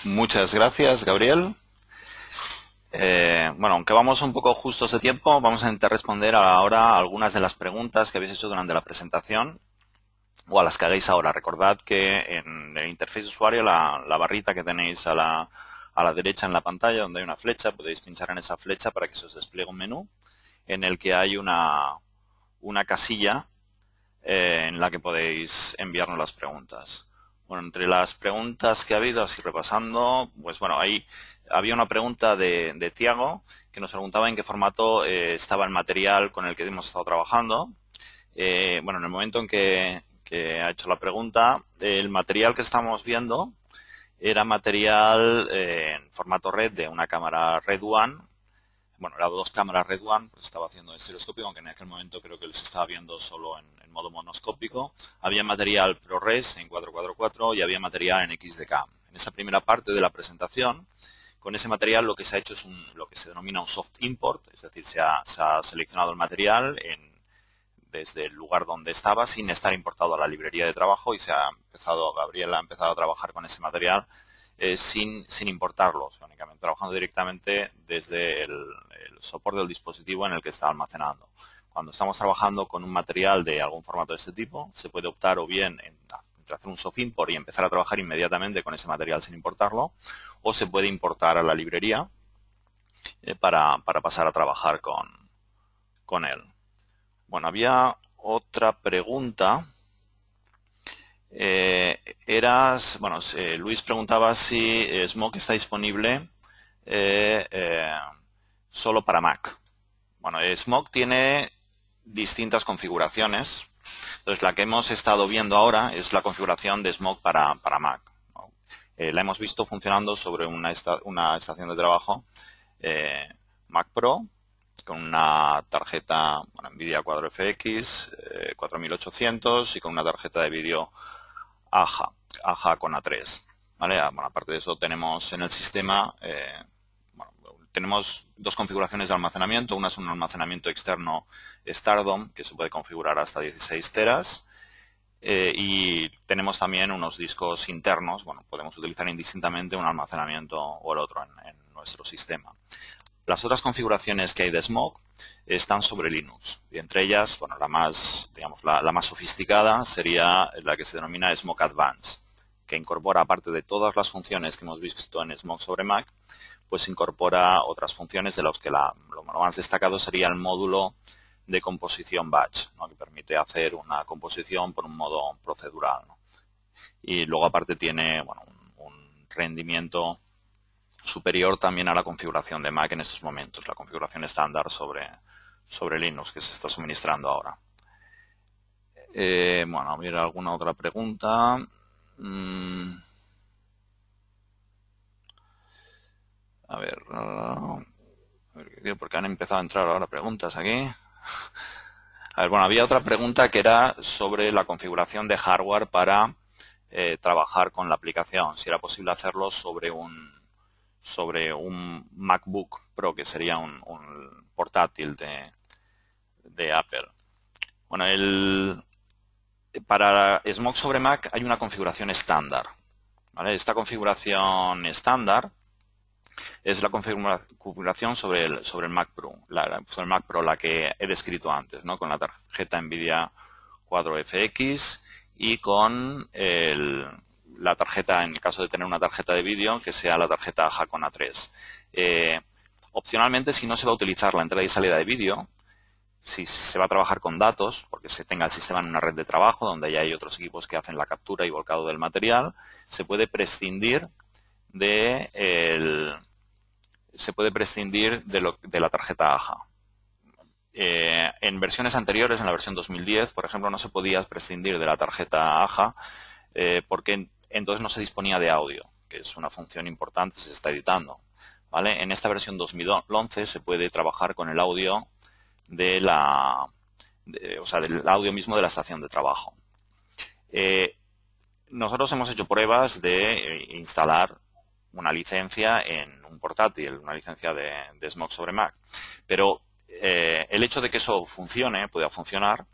Muchas gracias, Gabriel. Bueno, aunque vamos un poco justos de tiempo, vamos a intentar responder ahora a algunas de las preguntas que habéis hecho durante la presentación o a las que hagáis ahora. Recordad que en el interfaz de usuario, la barrita que tenéis a la derecha en la pantalla, donde hay una flecha, podéis pinchar en esa flecha para que se os despliegue un menú en el que hay una casilla en la que podéis enviarnos las preguntas. Bueno, entre las preguntas que ha habido, así repasando, pues bueno, ahí había una pregunta de Tiago que nos preguntaba en qué formato estaba el material con el que hemos estado trabajando. Bueno, en el momento en que ha hecho la pregunta, el material que estamos viendo era material en formato RED de una cámara Red One. Bueno, eran dos cámaras Red One, pues estaba haciendo estereoscópico, aunque en aquel momento creo que se estaba viendo solo en modo monoscópico. Había material ProRes en 444 y había material en XDK. En esa primera parte de la presentación, con ese material lo que se ha hecho es lo que se denomina un soft import, es decir, se ha seleccionado el material desde el lugar donde estaba sin estar importado a la librería de trabajo y Gabriel ha empezado a trabajar con ese material sin importarlo, únicamente trabajando directamente desde el soporte del dispositivo en el que está almacenando. Cuando estamos trabajando con un material de algún formato de este tipo, se puede optar o bien entre hacer un soft import y empezar a trabajar inmediatamente con ese material sin importarlo, o se puede importar a la librería para pasar a trabajar con él. Bueno, había otra pregunta. Luis preguntaba si Smoke está disponible solo para Mac. Bueno, Smoke tiene distintas configuraciones. Entonces, la que hemos estado viendo ahora es la configuración de Smoke para Mac, ¿no? La hemos visto funcionando sobre una estación de trabajo Mac Pro con una tarjeta NVIDIA Quadro FX 4800 y con una tarjeta de vídeo AHA con A3. ¿Vale? Bueno, aparte de eso tenemos en el sistema tenemos dos configuraciones de almacenamiento. Una es un almacenamiento externo Stardom que se puede configurar hasta 16 teras y tenemos también unos discos internos. Bueno, podemos utilizar indistintamente un almacenamiento o el otro en nuestro sistema. Las otras configuraciones que hay de Smoke están sobre Linux y entre ellas, bueno, la más sofisticada sería la que se denomina Smoke Advanced, que incorpora, aparte de todas las funciones que hemos visto en Smoke sobre Mac, pues incorpora otras funciones de las que lo más destacado sería el módulo de composición batch, ¿no? Que permite hacer una composición por un modo procedural, ¿no? Y luego aparte tiene un rendimiento superior también a la configuración de Mac en estos momentos, la configuración estándar sobre Linux que se está suministrando ahora. Bueno, a ver alguna otra pregunta. A ver, porque han empezado a entrar ahora preguntas aquí. A ver, bueno, había otra pregunta que era sobre la configuración de hardware para trabajar con la aplicación, si era posible hacerlo sobre un MacBook Pro, que sería un portátil de Apple. Bueno, para Smoke sobre Mac hay una configuración estándar, ¿vale? Esta configuración estándar es la configuración sobre el Mac Pro, la que he descrito antes, ¿no? Con la tarjeta NVIDIA Quadro FX y con la tarjeta, en el caso de tener una tarjeta de vídeo, que sea la tarjeta AHA con A3. Opcionalmente, si no se va a utilizar la entrada y salida de vídeo, si se va a trabajar con datos, porque se tenga el sistema en una red de trabajo donde ya hay otros equipos que hacen la captura y volcado del material, se puede prescindir de la tarjeta AHA. En versiones anteriores, en la versión 2010, por ejemplo, no se podía prescindir de la tarjeta AHA porque entonces no se disponía de audio, que es una función importante si se está editando, ¿vale? En esta versión 2011 se puede trabajar con el audio del audio mismo de la estación de trabajo. Nosotros hemos hecho pruebas de instalar una licencia en un portátil, una licencia de Smoke sobre Mac, pero el hecho de que eso pueda funcionar,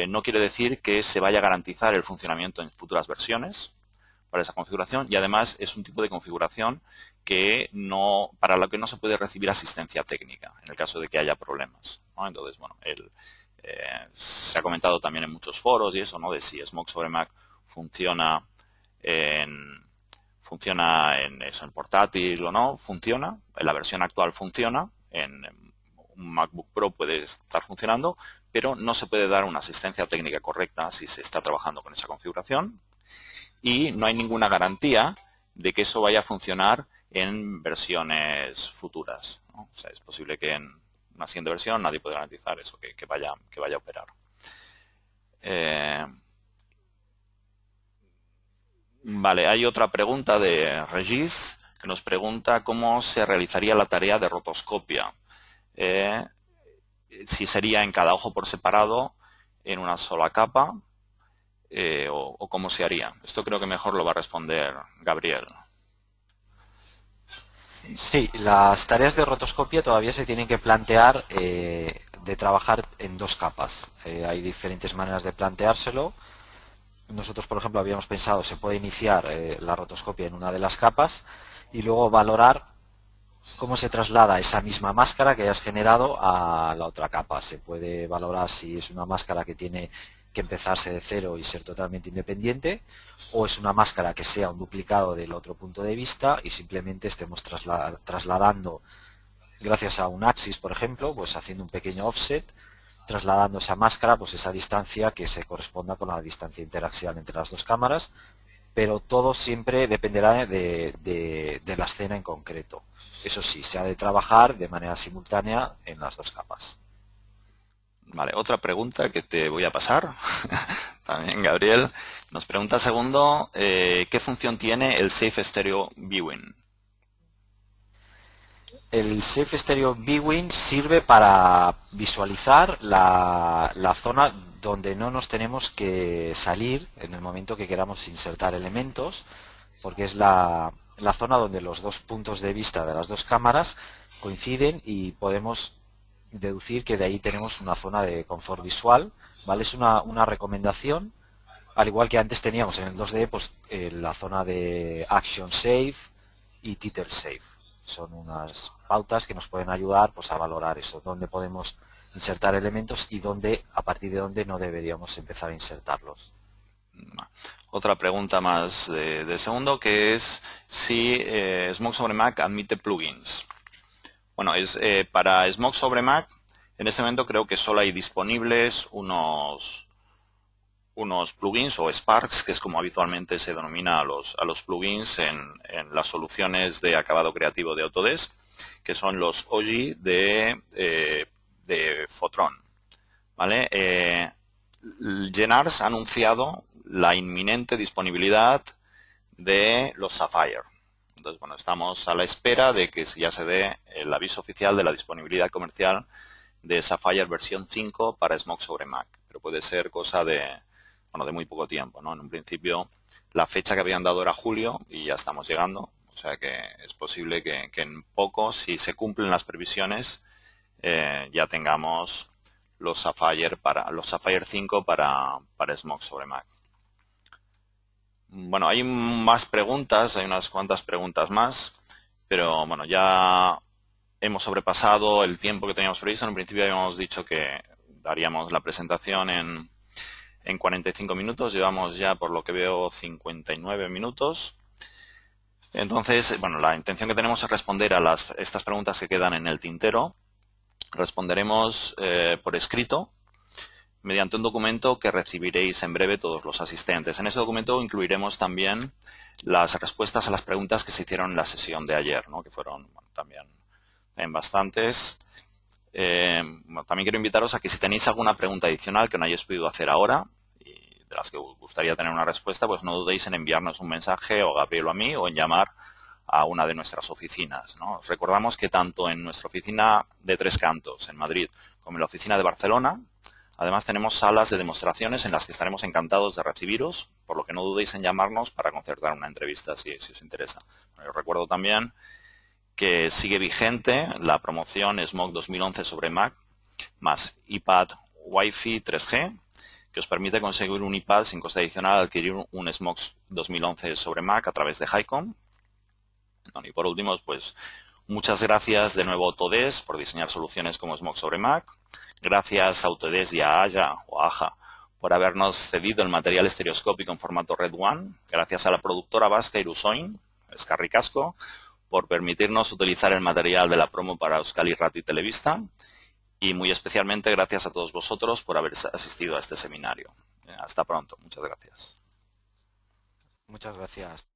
no quiere decir que se vaya a garantizar el funcionamiento en futuras versiones, para esa configuración y además es un tipo de configuración que para la que no se puede recibir asistencia técnica en el caso de que haya problemas, ¿no? Entonces, bueno, se ha comentado también en muchos foros y eso, ¿no? De si Smoke sobre Mac funciona en eso, en portátil o no, funciona. En la versión actual funciona, en un MacBook Pro puede estar funcionando, pero no se puede dar una asistencia técnica correcta si se está trabajando con esa configuración y no hay ninguna garantía de que eso vaya a funcionar en versiones futuras, ¿no? O sea, es posible que en una siguiente versión nadie puede garantizar eso, que vaya a operar. Vale, hay otra pregunta de Regis que nos pregunta cómo se realizaría la tarea de rotoscopia. Si sería en cada ojo por separado, en una sola capa, o cómo se haría. Esto creo que mejor lo va a responder Gabriel. Sí, las tareas de rotoscopia todavía se tienen que plantear de trabajar en dos capas. Hay diferentes maneras de planteárselo. Nosotros, por ejemplo, habíamos pensado se puede iniciar la rotoscopia en una de las capas y luego valorar cómo se traslada esa misma máscara que hayas generado a la otra capa. Se puede valorar si es una máscara que tiene que empezarse de cero y ser totalmente independiente, o es una máscara que sea un duplicado del otro punto de vista y simplemente estemos trasladando, gracias a un axis, por ejemplo, pues haciendo un pequeño offset, trasladando esa máscara, pues esa distancia que se corresponda con la distancia interaxial entre las dos cámaras, pero todo siempre dependerá de la escena en concreto. Eso sí, se ha de trabajar de manera simultánea en las dos capas. Vale, otra pregunta que te voy a pasar. También Gabriel nos pregunta segundo, ¿qué función tiene el Safe Stereo Viewing? El Safe Stereo Viewing sirve para visualizar la zona donde no nos tenemos que salir en el momento que queramos insertar elementos, porque es la zona donde los dos puntos de vista de las dos cámaras coinciden y podemos deducir que de ahí tenemos una zona de confort visual, ¿vale? Es una recomendación, al igual que antes teníamos en el 2D, pues la zona de Action Safe y Title Safe. Son unas pautas que nos pueden ayudar pues a valorar eso, dónde podemos insertar elementos y a partir de dónde no deberíamos empezar a insertarlos. Otra pregunta más de segundo, que es si Smoke sobre Mac admite plugins. Bueno, para Smoke sobre Mac, en este momento creo que solo hay disponibles unos plugins o Sparks, que es como habitualmente se denomina a los plugins en las soluciones de acabado creativo de Autodesk, que son los OGI de Fotron. ¿Vale? Llenars ha anunciado la inminente disponibilidad de los Sapphire. Entonces, bueno, estamos a la espera de que ya se dé el aviso oficial de la disponibilidad comercial de Sapphire versión 5 para Smoke sobre Mac. Pero puede ser cosa de muy poco tiempo, ¿no? En un principio, la fecha que habían dado era julio y ya estamos llegando. O sea que es posible que en poco, si se cumplen las previsiones, ya tengamos los Sapphire 5 para Smoke sobre Mac. Bueno, hay más preguntas, hay unas cuantas preguntas más, pero bueno, ya hemos sobrepasado el tiempo que teníamos previsto. En un principio habíamos dicho que daríamos la presentación en 45 minutos, llevamos ya, por lo que veo, 59 minutos. Entonces, bueno, la intención que tenemos es responder a estas preguntas que quedan en el tintero. Responderemos por escrito, mediante un documento que recibiréis en breve todos los asistentes. En ese documento incluiremos también las respuestas a las preguntas que se hicieron en la sesión de ayer, ¿no? Que fueron también bastantes. También quiero invitaros a que si tenéis alguna pregunta adicional que no hayáis podido hacer ahora y de las que os gustaría tener una respuesta, pues no dudéis en enviarnos un mensaje o a Gabriel o a mí o en llamar a una de nuestras oficinas, ¿no? Os recordamos que tanto en nuestra oficina de Tres Cantos, en Madrid, como en la oficina de Barcelona, además tenemos salas de demostraciones en las que estaremos encantados de recibiros, por lo que no dudéis en llamarnos para concertar una entrevista si os interesa. Bueno, os recuerdo también que sigue vigente la promoción Smoke 2011 sobre Mac más iPad Wi-Fi 3G, que os permite conseguir un iPad sin coste adicional al adquirir un Xbox 2011 sobre Mac a través de HiCom. Bueno, y por último, pues muchas gracias de nuevo a Autodesk por diseñar soluciones como Xbox sobre Mac. Gracias a Autodesk y a Aya o Aja por habernos cedido el material estereoscópico en formato Red One. Gracias a la productora vasca Irusoin, Escarri Casco, por permitirnos utilizar el material de la promo para Euskal Irrati Telebista. Y muy especialmente gracias a todos vosotros por haber asistido a este seminario. Hasta pronto. Muchas gracias. Muchas gracias.